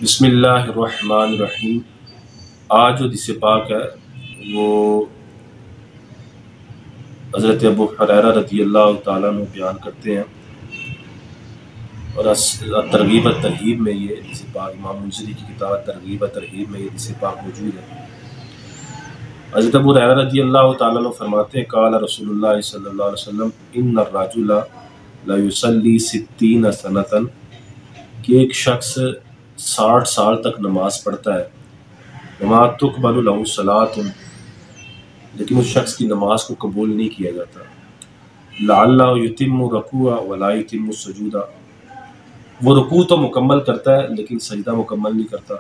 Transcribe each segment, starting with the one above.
بسم اللہ الرحمن الرحیم۔ آج جو حدیث پاک ہے وہ حضرت ابو ہریرہ رضی اللہ تعالیٰ عنہ بیان کرتے ہیں، اور ترغیب ترہیب میں یہ حدیث پاک امام منذری کی کتاب ترغیب ترہیب میں یہ حدیث پاک موجود ہے۔ حضرت ابو ہریرہ رضی اللہ تعالیٰ عنہ فرماتے ہیں قال رسول اللہ صلی اللہ علیہ وسلم ان الرجل لا یصلی 60 سنۃ، کہ ایک شخص 60 سال تک نماز پڑھتا ہے، وما تقبل له صلاۃ، لیکن اس شخص کی نماز کو قبول نہیں کیا جاتا، لعلہ یتم رکوع ولا یتم سجود، وہ رکوع تو مکمل کرتا ہے لیکن سجدہ مکمل نہیں کرتا،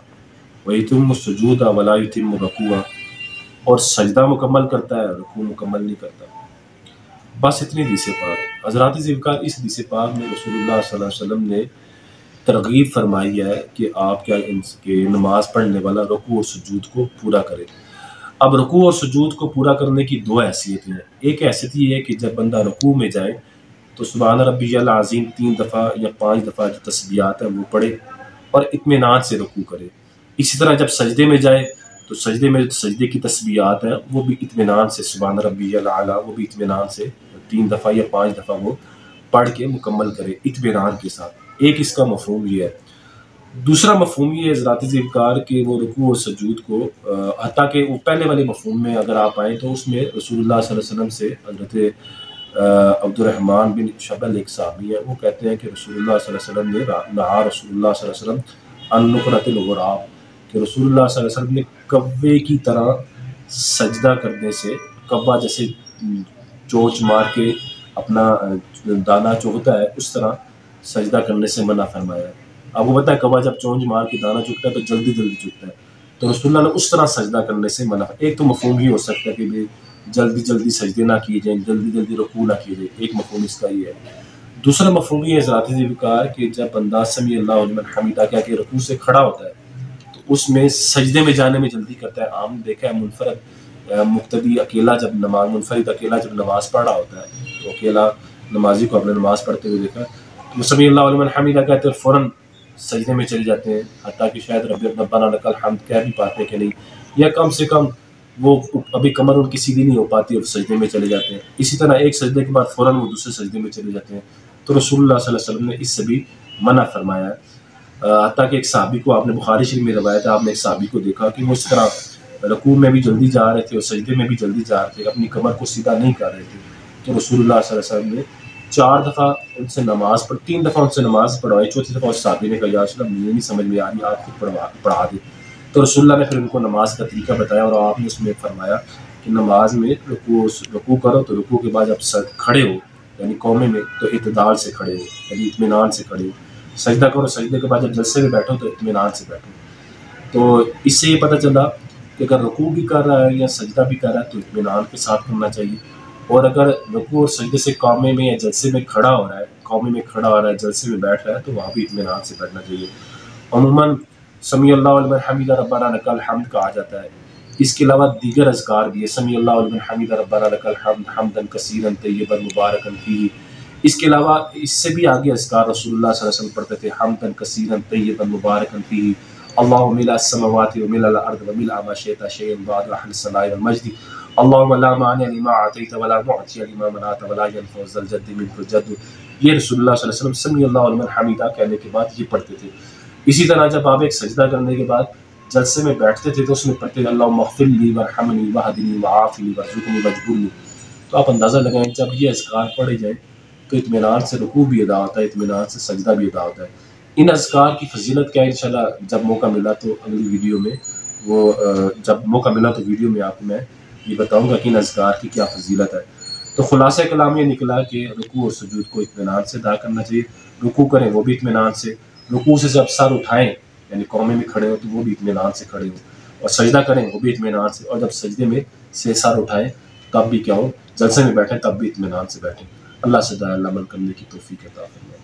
ویتم سجود ولا یتم رکوع، اور سجدہ مکمل کرتا ہے رکوع مکمل نہیں کرتا۔ بس اتنی حدیث پاک حضرات ذکر اس حدیث پاک میں رسول اللہ صلی اللہ علیہ وسلم نے ترغیب فرمائی ہے کہ آپ کیا کہ نماز پڑھنے والا رکوع اور سجود کو پورا کرے۔ اب رکوع اور سجود کو پورا کرنے کی دو حیثیتیں ہیں۔ ایک حیثیت یہ ہے کہ جب بندہ رکوع میں جائے تو سبحان ربی العظیم 3 دفعہ یا 5 دفعہ جو تسبیحات ہیں وہ پڑھے اور اطمینان سے رکوع کرے۔ اسی طرح جب سجدے میں جائے تو سجدے میں سجدے کی تسبیحات ہیں وہ بھی اطمینان سے سبحان ربی الاعلیٰ وہ بھی اطمینان سے 3 دفعہ یا 5 دفعہ وہ پڑھ کے مکمل کرے اطمینان کے ساتھ۔ ایک اس کا مفہوم یہ ہے۔ دوسرا مفہوم یہ ہے حضرات ذکر کہ وہ رکوع اور سجود کو حتیٰ کہ وہ پہلے والے مفہوم میں اگر آپ آئیں تو اس میں رسول اللہ صلی اللہ علیہ وسلم سے حضرت عبد الرحمن بن شبل ایک صحابی ہیں، وہ کہتے ہیں کہ رسول اللہ صلی اللہ علیہ وسلم نے نہا رسول اللہ صلی اللہ علیہ وسلم عن نقرۃ الغراب، کہ رسول اللہ صلی اللہ علیہ وسلم نے کوے کی طرح سجدہ کرنے سے، کوا جیسے چونچ مار کے اپنا دانہ چگتا ہے اس طرح سجدہ کرنے سے منع فرمایا ہے۔ آپ کو پتہ ہے کوا جب چونچ مار کے دانہ چگتا ہے تو جلدی جلدی چگتا ہے، تو رسول اللہ نے اس طرح سجدہ کرنے سے منع۔ ایک تو مفہوم ہی ہو سکتا ہے کہ جلدی جلدی سجدے نہ کیے جائیں، جلدی جلدی رکوع نہ کیے جائیں، ایک مفہوم اس کا یہ ہے۔ دوسرا مفہوم یہ ہے حضرات ذکر کہ جب بندہ سمیع اللہ لمن حمیدہ کہہ کے رکوع سے کھڑا ہوتا ہے تو اس میں سجدے میں جانے میں جلدی کرتا ہے۔ عام دیکھا ہے منفرد مقتدی اکیلا جب نماز منفرد اکیلا جب نماز پڑھ رہا ہوتا ہے تو اکیلا نمازی کو اپنے نماز پڑھتے ہوئے دیکھا تو سمیع اللہ لمن حمیدہ کہتے ہیں فوراً سجدے میں چلے جاتے ہیں، حتیٰ کہ شاید ربنا لک الحمد کہہ بھی پاتے کہ نہیں، یا کم سے کم وہ ابھی کمر ان کی سیدھی نہیں ہو پاتی اور سجدے میں چلے جاتے ہیں۔ اسی طرح ایک سجدے کے بعد فوراً وہ دوسرے سجدے میں چلے جاتے ہیں، تو رسول اللہ صلی اللہ علیہ وسلم نے اس سے بھی منع فرمایا ہے۔ حتیٰ کہ ایک صحابی کو آپ نے بخاری شریف میں روایت ہے، آپ نے ایک صحابی کو دیکھا کہ وہ اس طرح رکوع میں بھی جلدی جا رہے تھے اور سجدے میں بھی جلدی جا رہے تھے، اپنی کمر کو سیدھا نہیں کر رہے تھے، تو رسول اللہ صلی اللہ علیہ وسلم نے 4 دفعہ ان سے نماز 3 دفعہ ان سے نماز پڑھوائی، چوتھی دفعہ اس صحابی نے کہا یا رسول اللہ مجھے نہیں سمجھ میں آ رہی، آپ خود پڑھا دیں، تو رسول اللہ نے پھر ان کو نماز کا طریقہ بتایا اور آپ نے اس میں فرمایا کہ نماز میں رکوع کرو تو رکوع کے بعد جب کھڑے ہو یعنی قومے میں تو اعتدال سے کھڑے ہو یعنی اطمینان سے کھڑے ہو، سجدہ کرو سجدے کے بعد جب جلسے میں بیٹھو تو اطمینان سے بیٹھو۔ تو اس سے یہ پتہ چلا کہ اگر رکوع بھی کر رہا ہے یا سجدہ بھی کر رہا ہے تو اطمینان کے ساتھ کرنا چاہیے، اور اگر رکوع اور سجدے سے قومے میں یا جلسے میں کھڑا ہو رہا ہے، قومے میں کھڑا ہو رہا ہے، جلسے میں بیٹھ رہا ہے تو وہاں بھی اطمینان سے بیٹھنا چاہیے۔ عموماً سمیع اللہ لمن حمیدہ ربنا لک الحمد کہا جاتا ہے۔ اس کے علاوہ دیگر اذکار بھی ہے، سمیع اللہ لمن حمیدہ ربنا لک الحمد حمدا کثیرا طیبا مبارکا فیہ۔ اس کے علاوہ اس سے بھی آگے اذکار رسول اللہ صلی اللہ علیہ وسلم پڑھتے تھے، حمدا کثیرا طیبا مبارکا فیہ، اللهم ملء السماوات وملء الارض وملء ما شئت شيئا بعد اهل الثناء والمجد اللهم لا مانع لما اعطيت ولا معطي لما منعت ولا ينفع ذا الجد منك الجد۔ یہ رسول اللہ صلی اللہ علیہ وسلم سمیع اللہ لمن حمیدہ کہنے کے بعد یہ پڑھتے تھے۔ اسی طرح جب آپ ایک سجدہ کرنے کے بعد جلسے میں بیٹھتے تھے تو اس میں پڑھتے اللہم اغفر لی وارحمنی واہدنی وعافنی وارزقنی واجبرنی۔ تو آپ اندازہ لگائیں جب یہ اذکار پڑھے جائیں تو اطمینان سے رکوع بھی ادا ہوتا ہے، اطمینان سے سجدہ بھی ادا ہوتا ہے۔ ان اذکار کی فضیلت کیا ہے انشاءاللہ جب موقع ملا تو اگلی ویڈیو میں جب موقع ملا تو ویڈیو میں آپ کو میں یہ بتاؤں گا کہ ان اذکار کی کیا فضیلت ہے۔ تو خلاصہ کلام یہ نکلا کہ رکوع اور سجود کو اطمینان سے ادا کرنا چاہیے، رکوع کریں وہ بھی اطمینان سے، رکوع سے جب سر اٹھائیں یعنی قومے میں کھڑے ہو تو وہ بھی اطمینان سے کھڑے ہو، اور سجدہ کریں وہ بھی اطمینان سے، اور جب سجدے میں سے سر اٹھائیں تب بھی کیا ہو، جلسے میں بیٹھیں تب بھی اطمینان سے بیٹھیں۔ اللہ سے دعا اللہ عمل کرنے کی توفیق عطا فرمائے۔